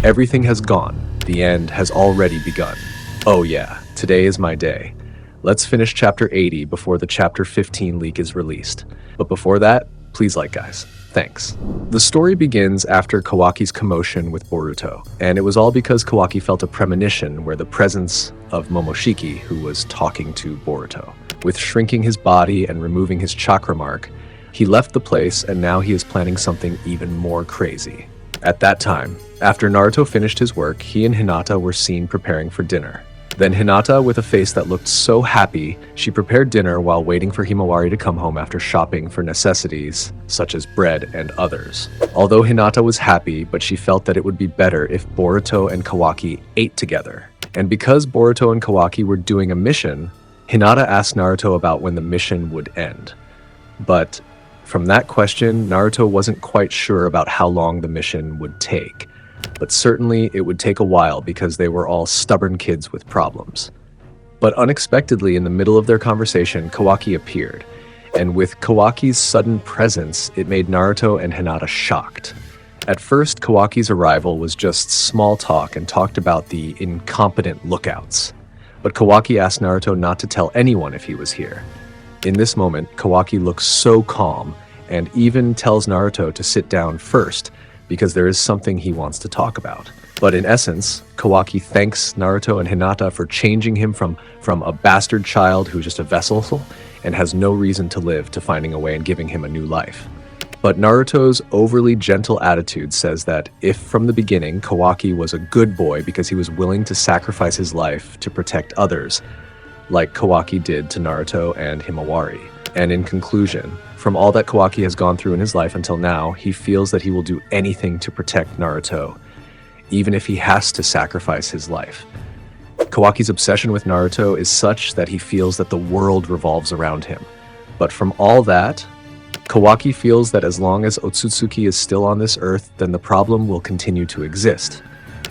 Everything has gone. The end has already begun. Oh yeah, today is my day. Let's finish chapter 80 before the chapter 15 leak is released. But before that, please like, guys. Thanks. The story begins after Kawaki's commotion with Boruto, and it was all because Kawaki felt a premonition where the presence of Momoshiki, who was talking to Boruto. With shrinking his body and removing his chakra mark, he left the place and now he is planning something even more crazy. At that time, after Naruto finished his work, he and Hinata were seen preparing for dinner. Then Hinata, with a face that looked so happy, she prepared dinner while waiting for Himawari to come home after shopping for necessities, such as bread and others. Although Hinata was happy, but she felt that it would be better if Boruto and Kawaki ate together. And because Boruto and Kawaki were doing a mission, Hinata asked Naruto about when the mission would end. But from that question, Naruto wasn't quite sure about how long the mission would take. But certainly it would take a while because they were all stubborn kids with problems. But unexpectedly, in the middle of their conversation, Kawaki appeared. And with Kawaki's sudden presence, it made Naruto and Hinata shocked. At first, Kawaki's arrival was just small talk and talked about the incompetent lookouts. But Kawaki asked Naruto not to tell anyone if he was here. In this moment, Kawaki looks so calm and even tells Naruto to sit down first, because there is something he wants to talk about. But in essence, Kawaki thanks Naruto and Hinata for changing him from a bastard child who's just a vessel and has no reason to live to finding a way and giving him a new life. But Naruto's overly gentle attitude says that if from the beginning Kawaki was a good boy because he was willing to sacrifice his life to protect others, like Kawaki did to Naruto and Himawari. And in conclusion, from all that Kawaki has gone through in his life until now, he feels that he will do anything to protect Naruto, even if he has to sacrifice his life. Kawaki's obsession with Naruto is such that he feels that the world revolves around him. But from all that, Kawaki feels that as long as Otsutsuki is still on this earth, then the problem will continue to exist,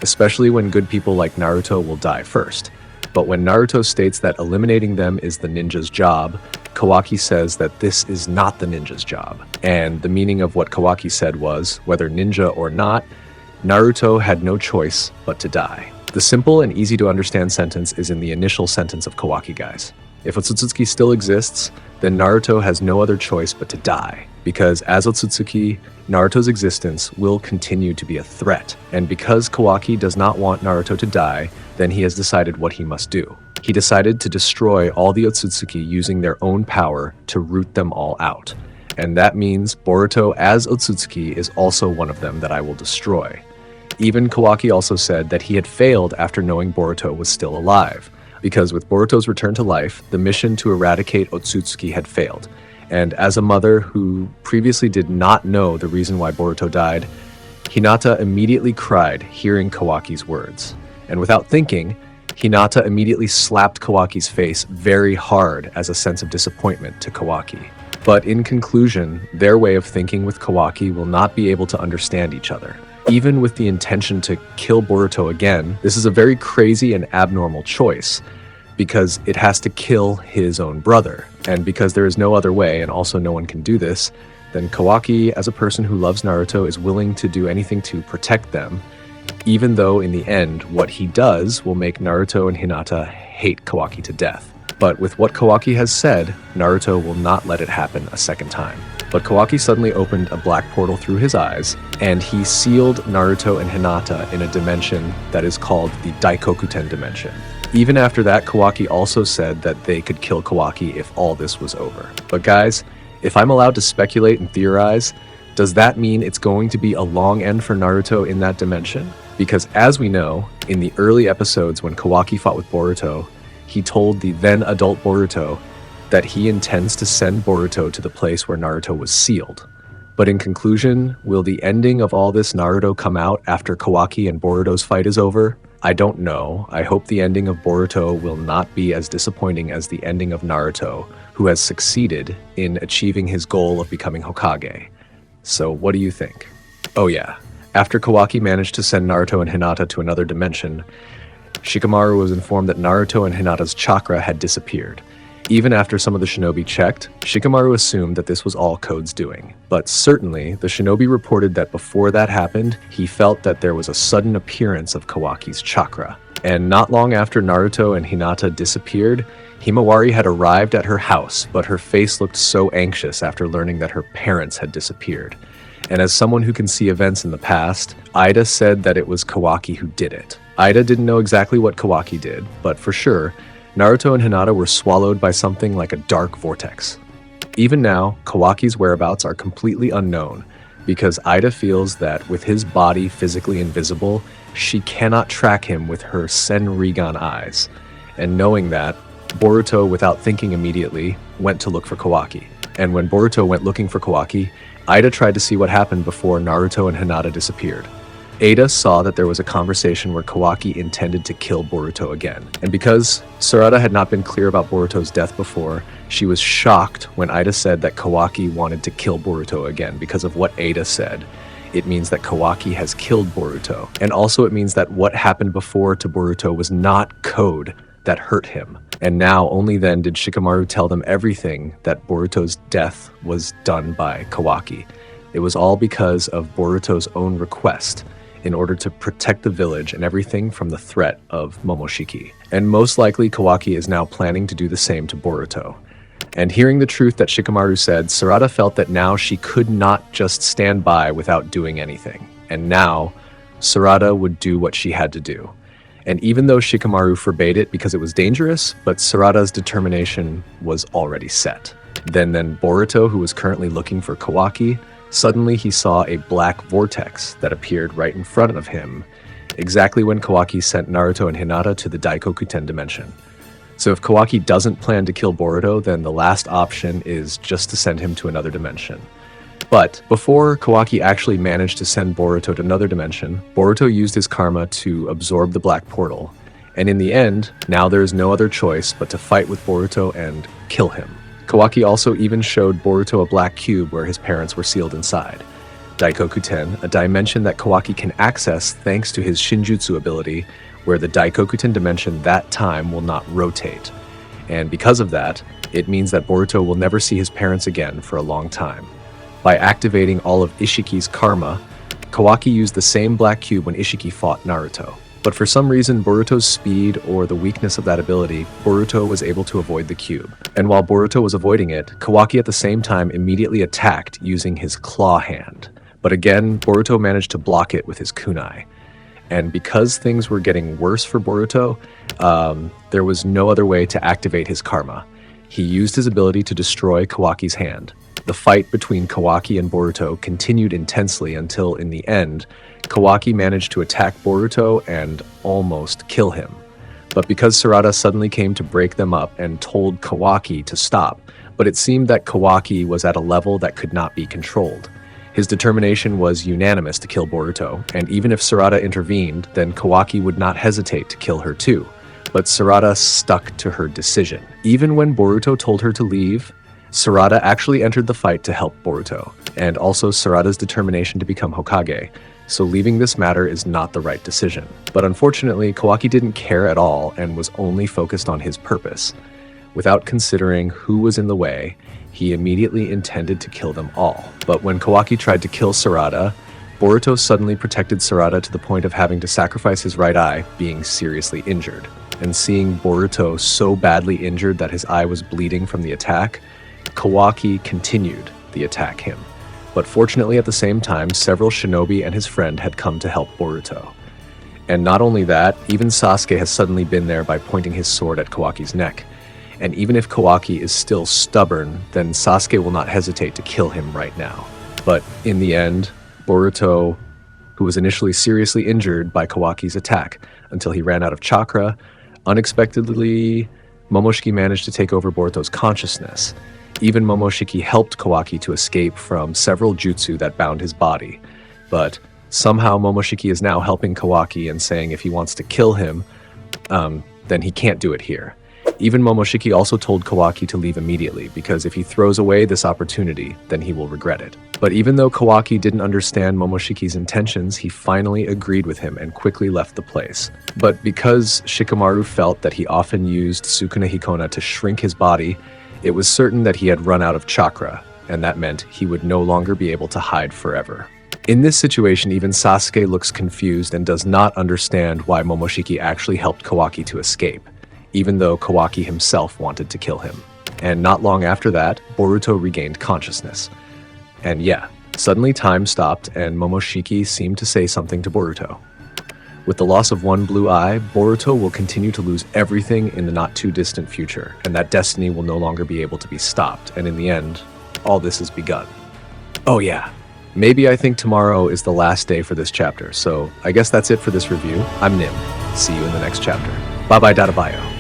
especially when good people like Naruto will die first. But when Naruto states that eliminating them is the ninja's job, Kawaki says that this is not the ninja's job. And the meaning of what Kawaki said was, whether ninja or not, Naruto had no choice but to die. The simple and easy to understand sentence is in the initial sentence of Kawaki, guys. If Otsutsuki still exists, then Naruto has no other choice but to die. Because as Otsutsuki, Naruto's existence will continue to be a threat. And because Kawaki does not want Naruto to die, then he has decided what he must do. He decided to destroy all the Otsutsuki using their own power to root them all out. And that means Boruto as Otsutsuki is also one of them that I will destroy. Even Kawaki also said that he had failed after knowing Boruto was still alive, because with Boruto's return to life, the mission to eradicate Otsutsuki had failed. And as a mother who previously did not know the reason why Boruto died, Hinata immediately cried hearing Kawaki's words. And without thinking, Hinata immediately slapped Kawaki's face very hard as a sense of disappointment to Kawaki. But in conclusion, their way of thinking with Kawaki will not be able to understand each other. Even with the intention to kill Boruto again, this is a very crazy and abnormal choice, because it has to kill his own brother. And because there is no other way, and also no one can do this, then Kawaki, as a person who loves Naruto, is willing to do anything to protect them, even though in the end, what he does will make Naruto and Hinata hate Kawaki to death. But with what Kawaki has said, Naruto will not let it happen a second time. But Kawaki suddenly opened a black portal through his eyes, and he sealed Naruto and Hinata in a dimension that is called the Daikokuten dimension. Even after that, Kawaki also said that they could kill Kawaki if all this was over. But guys, if I'm allowed to speculate and theorize, does that mean it's going to be a long end for Naruto in that dimension? Because as we know, in the early episodes when Kawaki fought with Boruto, he told the then adult Boruto that he intends to send Boruto to the place where Naruto was sealed. But in conclusion, will the ending of all this Naruto come out after Kawaki and Boruto's fight is over? I don't know. I hope the ending of Boruto will not be as disappointing as the ending of Naruto, who has succeeded in achieving his goal of becoming Hokage. So what do you think? Oh yeah, after Kawaki managed to send Naruto and Hinata to another dimension, Shikamaru was informed that Naruto and Hinata's chakra had disappeared. Even after some of the shinobi checked, Shikamaru assumed that this was all Code's doing. But certainly, the shinobi reported that before that happened, he felt that there was a sudden appearance of Kawaki's chakra. And not long after Naruto and Hinata disappeared, Himawari had arrived at her house, but her face looked so anxious after learning that her parents had disappeared. And as someone who can see events in the past, Eida said that it was Kawaki who did it. Eida didn't know exactly what Kawaki did, but for sure, Naruto and Hinata were swallowed by something like a dark vortex. Even now, Kawaki's whereabouts are completely unknown, because Eida feels that with his body physically invisible, she cannot track him with her Senrigan eyes. And knowing that, Boruto, without thinking immediately, went to look for Kawaki. And when Boruto went looking for Kawaki, Eida tried to see what happened before Naruto and Hinata disappeared. Eida saw that there was a conversation where Kawaki intended to kill Boruto again. And because Sarada had not been clear about Boruto's death before, she was shocked when Eida said that Kawaki wanted to kill Boruto again because of what Eida said. It means that Kawaki has killed Boruto. And also it means that what happened before to Boruto was not code that hurt him. And now only then did Shikamaru tell them everything that Boruto's death was done by Kawaki. It was all because of Boruto's own request, in order to protect the village and everything from the threat of Momoshiki. And most likely Kawaki is now planning to do the same to Boruto. And hearing the truth that Shikamaru said, Sarada felt that now she could not just stand by without doing anything. And now, Sarada would do what she had to do. And even though Shikamaru forbade it because it was dangerous, but Sarada's determination was already set. Then Boruto, who was currently looking for Kawaki, suddenly he saw a black vortex that appeared right in front of him, exactly when Kawaki sent Naruto and Hinata to the Daikokuten dimension. So if Kawaki doesn't plan to kill Boruto, then the last option is just to send him to another dimension. But before Kawaki actually managed to send Boruto to another dimension, Boruto used his karma to absorb the black portal. And in the end, now there is no other choice but to fight with Boruto and kill him. Kawaki also even showed Boruto a black cube where his parents were sealed inside. Daikokuten, a dimension that Kawaki can access thanks to his Shinjutsu ability, where the Daikokuten dimension that time will not rotate. And because of that, it means that Boruto will never see his parents again for a long time. By activating all of Ishiki's karma, Kawaki used the same black cube when Ishiki fought Naruto. But for some reason, Boruto's speed or the weakness of that ability, Boruto was able to avoid the cube. And while Boruto was avoiding it, Kawaki at the same time immediately attacked using his claw hand. But again, Boruto managed to block it with his kunai. And because things were getting worse for Boruto, there was no other way to activate his karma. He used his ability to destroy Kawaki's hand. The fight between Kawaki and Boruto continued intensely until, in the end, Kawaki managed to attack Boruto and almost kill him. But because Sarada suddenly came to break them up and told Kawaki to stop, but it seemed that Kawaki was at a level that could not be controlled. His determination was unanimous to kill Boruto, and even if Sarada intervened, then Kawaki would not hesitate to kill her too. But Sarada stuck to her decision. Even when Boruto told her to leave, Sarada actually entered the fight to help Boruto, and also Sarada's determination to become Hokage, so leaving this matter is not the right decision. But unfortunately, Kawaki didn't care at all and was only focused on his purpose. Without considering who was in the way, he immediately intended to kill them all. But when Kawaki tried to kill Sarada, Boruto suddenly protected Sarada to the point of having to sacrifice his right eye, being seriously injured. And seeing Boruto so badly injured that his eye was bleeding from the attack, Kawaki continued the attack him. But fortunately at the same time, several shinobi and his friend had come to help Boruto. And not only that, even Sasuke has suddenly been there by pointing his sword at Kawaki's neck. And even if Kawaki is still stubborn, then Sasuke will not hesitate to kill him right now. But in the end, Boruto, who was initially seriously injured by Kawaki's attack until he ran out of chakra, unexpectedly, Momoshiki managed to take over Boruto's consciousness. Even Momoshiki helped Kawaki to escape from several jutsu that bound his body. But somehow Momoshiki is now helping Kawaki and saying if he wants to kill him, then he can't do it here. Even Momoshiki also told Kawaki to leave immediately because if he throws away this opportunity, then he will regret it. But even though Kawaki didn't understand Momoshiki's intentions, he finally agreed with him and quickly left the place. But because Shikamaru felt that he often used Sukuna Hikona to shrink his body, it was certain that he had run out of chakra, and that meant he would no longer be able to hide forever. In this situation, even Sasuke looks confused and does not understand why Momoshiki actually helped Kawaki to escape, even though Kawaki himself wanted to kill him. And not long after that, Boruto regained consciousness. And yeah, suddenly time stopped and Momoshiki seemed to say something to Boruto. With the loss of one blue eye, Boruto will continue to lose everything in the not-too-distant future, and that destiny will no longer be able to be stopped, and in the end, all this has begun. Oh yeah, maybe I think tomorrow is the last day for this chapter, so I guess that's it for this review. I'm Nim. See you in the next chapter. Bye-bye, Databayo.